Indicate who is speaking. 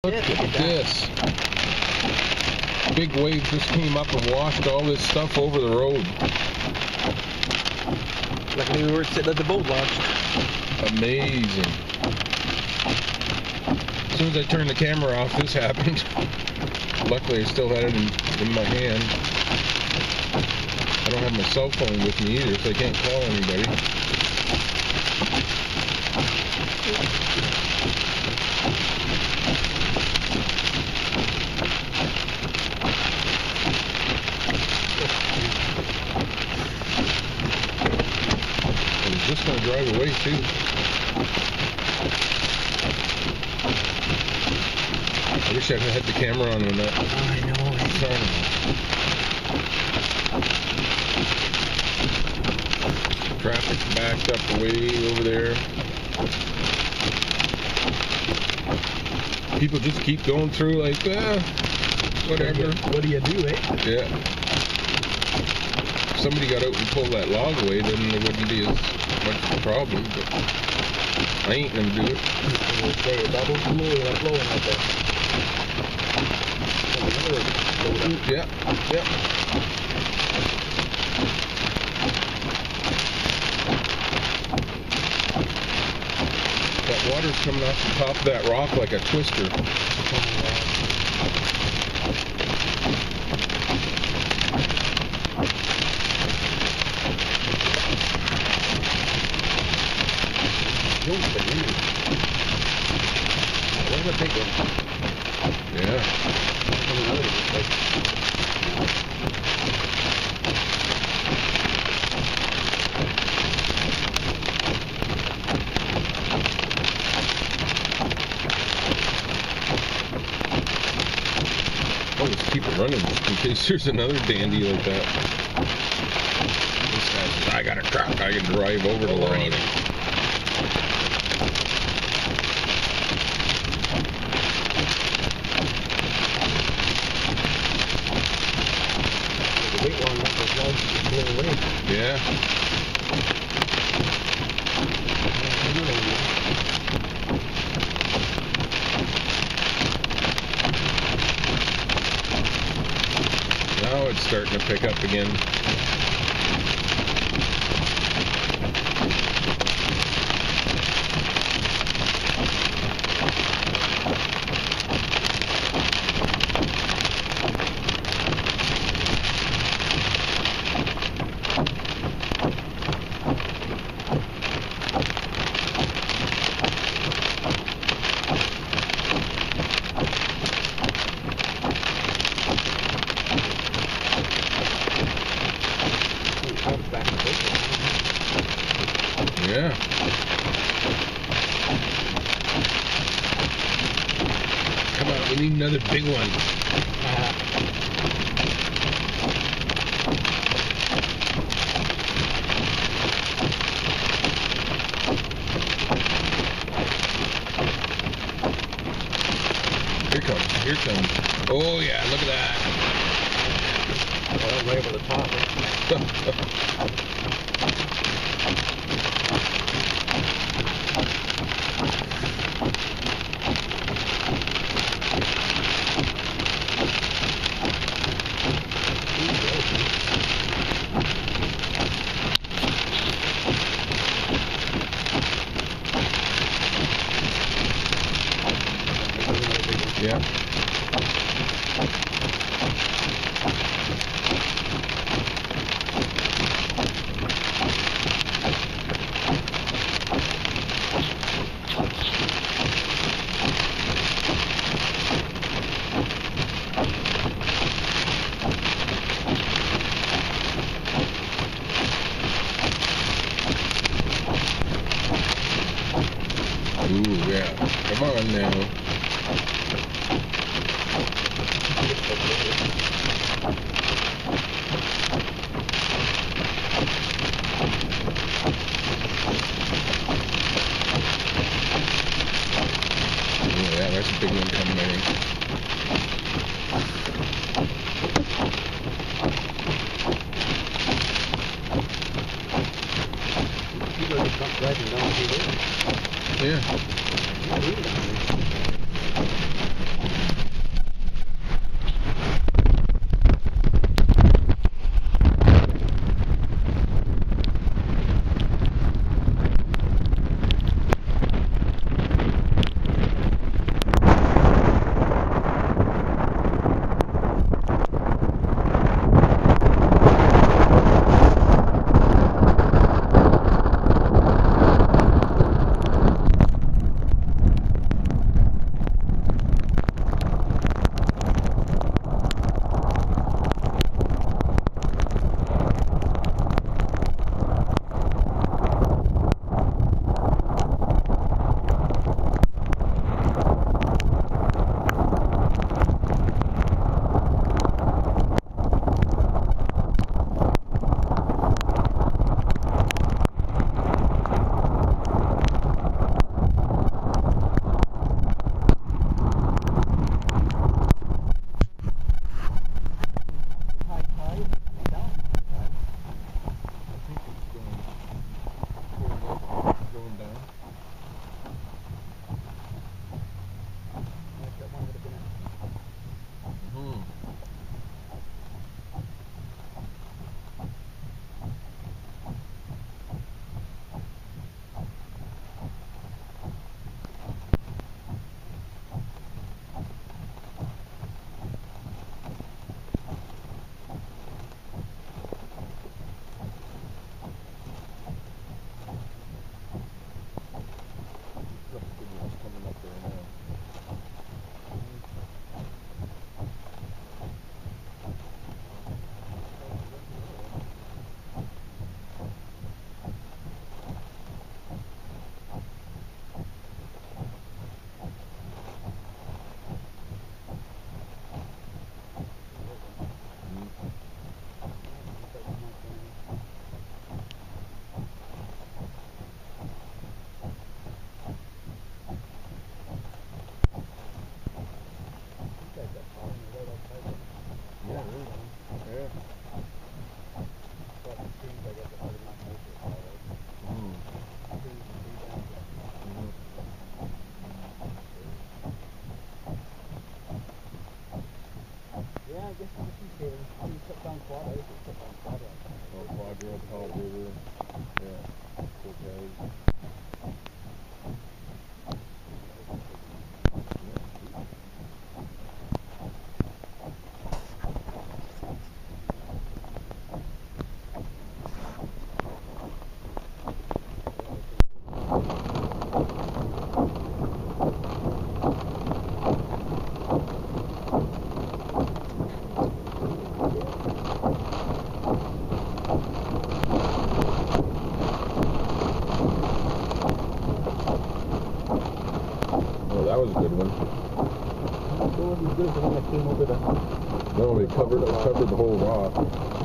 Speaker 1: Look at this. Big wave just came up and washed all this stuff over the road.
Speaker 2: Like we were sitting at the boat launch.
Speaker 1: Amazing. As soon as I turned the camera off, this happened. Luckily, I still had it in my hand. I don't have my cell phone with me either, so I can't call anybody. I was just going to drive away, too. I wish I had the camera on when that.
Speaker 2: I know.
Speaker 1: Traffic's backed up way over there. People just keep going through like, whatever.
Speaker 2: What do you do, eh?
Speaker 1: Yeah. If somebody got out and pulled that log away, then there wouldn't be as much of a problem. But I ain't gonna do it.
Speaker 2: Double blue, like blowing out there.
Speaker 1: Yeah, yeah. That water's coming off the top of that rock like a twister.
Speaker 2: That's a big one.
Speaker 1: Yeah. I'll just keep it running just in case there's another dandy like that. This guy says, I got a truck, I can drive over the line. Yeah. Now it's starting to pick up again. Yeah. Come on, we need another big one. Here comes, here comes. Oh yeah, look at that.
Speaker 2: Oh, right over the top.
Speaker 1: Yeah. Ooh, yeah. Come on now.
Speaker 2: I guess you cut down quad. I used to cut down quad.
Speaker 1: Oh, Quadra, Campbell River. Yeah. Okay. Oh, that was a good one.
Speaker 2: That wasn't good, the one that came over the...
Speaker 1: No, it covered the whole rock.